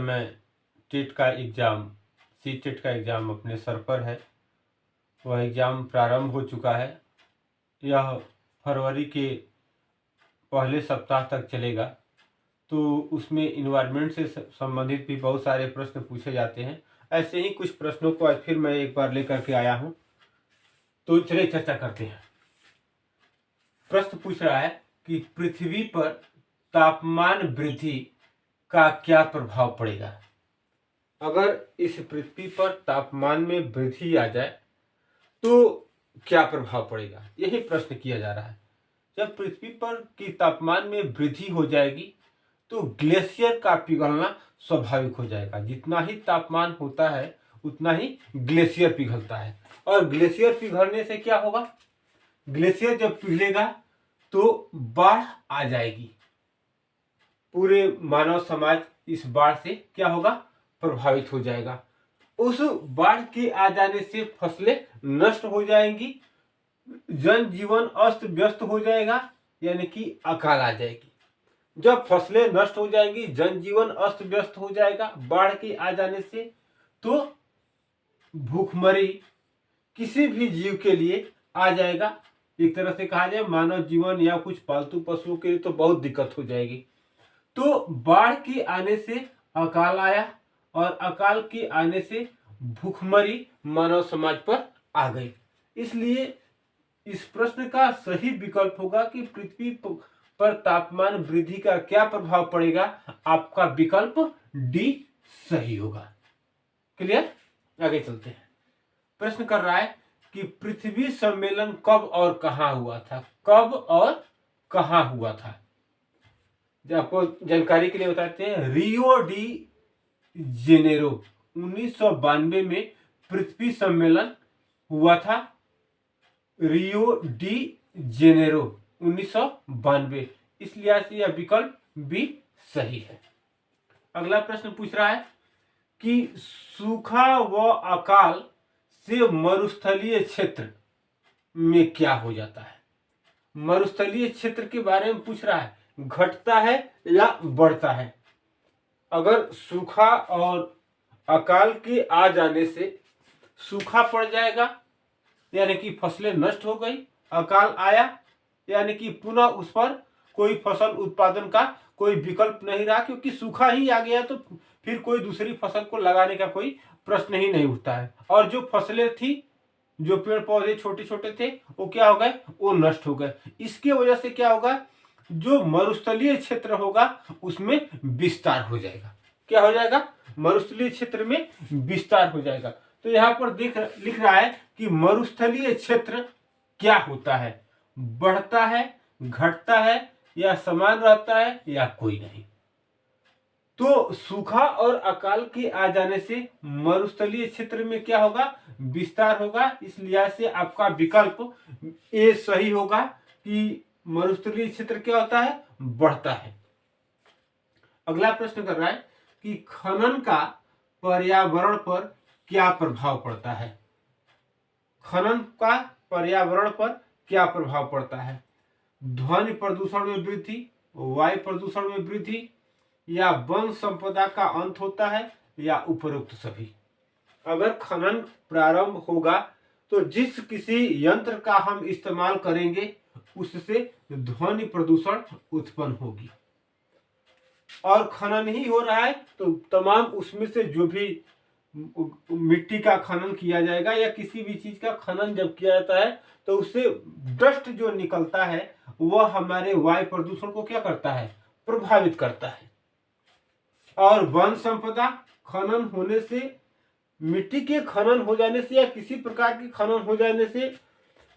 मैं टेट का exam C TET का एग्ज़ाम अपने सर पर है। वह एग्ज़ाम प्रारंभ हो चुका है। यह फरवरी के पहले सप्ताह तक चलेगा। तो उसमें इन्वायरमेंट से संबंधित भी बहुत सारे प्रश्न पूछे जाते हैं। ऐसे ही कुछ प्रश्नों को आज फिर मैं एक बार लेकर के आया हूँ, तो चलिए चर्चा करते हैं। प्रश्न पूछ रहा है कि पृथ्वी पर तापमान वृद्धि का क्या प्रभाव पड़ेगा। अगर इस पृथ्वी पर तापमान में वृद्धि आ जाए तो क्या प्रभाव पड़ेगा, यही प्रश्न किया जा रहा है। जब पृथ्वी पर की तापमान में वृद्धि हो जाएगी तो ग्लेशियर का पिघलना स्वाभाविक हो जाएगा। जितना ही तापमान होता है उतना ही ग्लेशियर पिघलता है, और ग्लेशियर पिघलने से क्या होगा, ग्लेशियर जब पिघलेगा तो बाढ़ आ जाएगी। पूरे मानव समाज इस बाढ़ से क्या होगा, प्रभावित हो जाएगा। उस बाढ़ के आ जाने से फसलें नष्ट हो जाएंगी, जनजीवन अस्त व्यस्त हो जाएगा, यानी कि अकाल आ जाएगी। जब फसलें नष्ट हो जाएंगी, जनजीवन अस्त व्यस्त हो जाएगा बाढ़ के आ जाने से, तो भूखमरी किसी भी जीव के लिए आ जाएगा। एक तरह से कहा जाए मानव जीवन या कुछ पालतू पशुओं के लिए तो बहुत दिक्कत हो जाएगी। तो बाढ़ के आने से अकाल आया, और अकाल के आने से भूखमरी मानव समाज पर आ गई। इसलिए इस प्रश्न का सही विकल्प होगा कि पृथ्वी पर तापमान वृद्धि का क्या प्रभाव पड़ेगा। आपका विकल्प डी सही होगा। क्लियर, आगे चलते हैं। प्रश्न कर रहा है कि पृथ्वी सम्मेलन कब और कहां हुआ था। कब और कहां हुआ था, आपको जानकारी के लिए बताते हैं। रियो डी जेनेरो 1992 में पृथ्वी सम्मेलन हुआ था। रियो डी जेनेरो 1992, इस लिहाज से यह विकल्प बी सही है। अगला प्रश्न पूछ रहा है कि सूखा व अकाल से मरुस्थलीय क्षेत्र में क्या हो जाता है। मरुस्थलीय क्षेत्र के बारे में पूछ रहा है, घटता है या बढ़ता है। अगर सूखा और अकाल के आ जाने से सूखा पड़ जाएगा, यानी कि फसलें नष्ट हो गई। अकाल आया यानी कि पुनः उस पर कोई फसल उत्पादन का कोई विकल्प नहीं रहा, क्योंकि सूखा ही आ गया तो फिर कोई दूसरी फसल को लगाने का कोई प्रश्न ही नहीं उठता है। और जो फसलें थी, जो पेड़ पौधे छोटे छोटे थे, वो क्या हो गए, वो नष्ट हो गए। इसके वजह से क्या होगा, जो मरुस्थलीय क्षेत्र होगा उसमें विस्तार हो जाएगा। क्या हो जाएगा, मरुस्थलीय क्षेत्र में विस्तार हो जाएगा। तो यहाँ पर लिख रहा है कि मरुस्थलीय क्षेत्र क्या होता है, बढ़ता है, घटता है, या समान रहता है, या कोई नहीं। तो सूखा और अकाल के आ जाने से मरुस्थलीय क्षेत्र में क्या होगा, विस्तार होगा। इस लिहाज से आपका विकल्प ए सही होगा कि मरुस्थलीय क्षेत्र क्या होता है, बढ़ता है। अगला प्रश्न कर रहा है कि खनन का पर्यावरण पर क्या प्रभाव पड़ता है। खनन का पर्यावरण पर क्या प्रभाव पड़ता है। ध्वनि प्रदूषण में वृद्धि, वायु प्रदूषण में वृद्धि, या वन संपदा का अंत होता है, या उपरोक्त सभी। अगर खनन प्रारंभ होगा तो जिस किसी यंत्र का हम इस्तेमाल करेंगे उससे ध्वनि प्रदूषण उत्पन्न होगी। और खनन ही हो रहा है तो तमाम उसमें से जो भी मिट्टी का खनन किया जाएगा या किसी भी चीज का खनन जब किया जाता है तो उससे डस्ट जो निकलता है वह हमारे वायु प्रदूषण को क्या करता है, प्रभावित करता है। और वन संपदा खनन होने से, मिट्टी के खनन हो जाने से या किसी प्रकार के खनन हो जाने से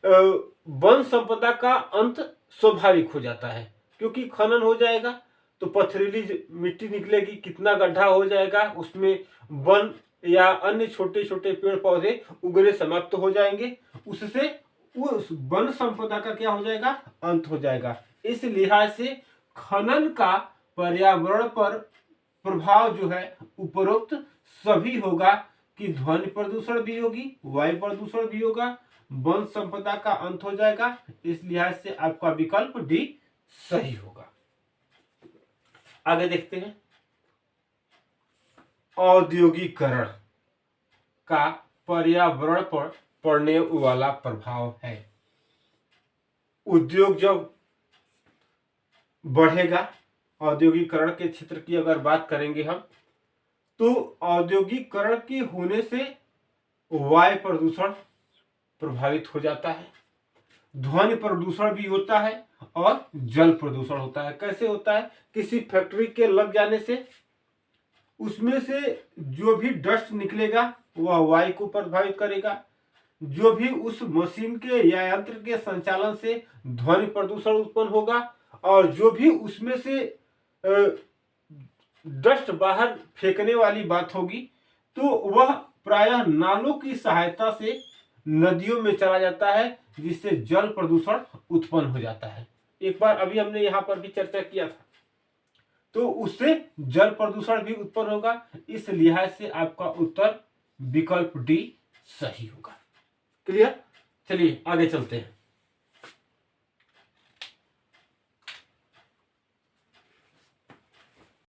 वन संपदा का अंत स्वाभाविक हो जाता है, क्योंकि खनन हो जाएगा तो पथरीली मिट्टी निकलेगी, कितना गड्ढा हो जाएगा, उसमें वन या अन्य छोटे छोटे पेड़ पौधे उगने समाप्त हो जाएंगे। उससे उस वन संपदा का क्या हो जाएगा, अंत हो जाएगा। इस लिहाज से खनन का पर्यावरण पर प्रभाव जो है उपरोक्त सभी होगा कि ध्वनि प्रदूषण भी होगी, वायु प्रदूषण भी होगा, वन संपदा का अंत हो जाएगा। इस लिहाज से आपका विकल्प डी सही होगा। आगे देखते हैं। औद्योगिकरण का पर्यावरण पर पड़ने वाला प्रभाव है। उद्योग जब बढ़ेगा, औद्योगिकरण के क्षेत्र की अगर बात करेंगे हम, तो औद्योगिकरण के होने से वायु प्रदूषण प्रभावित हो जाता है, ध्वनि प्रदूषण भी होता है और जल प्रदूषण होता है। कैसे होता है? किसी फैक्ट्री के लग जाने से उसमें से जो भी डस्ट निकलेगा वह वायु को प्रभावित करेगा। जो भी उस मशीन के या यंत्र के संचालन से ध्वनि प्रदूषण उत्पन्न होगा, और जो भी उसमें से डस्ट बाहर फेंकने वाली बात होगी, तो वह प्रायः नालों की सहायता से नदियों में चला जाता है, जिससे जल प्रदूषण उत्पन्न हो जाता है। एक बार अभी हमने यहाँ पर भी चर्चा किया था, तो उससे जल प्रदूषण भी उत्पन्न होगा। इस लिहाज से आपका उत्तर विकल्प डी सही होगा। क्लियर? चलिए आगे चलते हैं।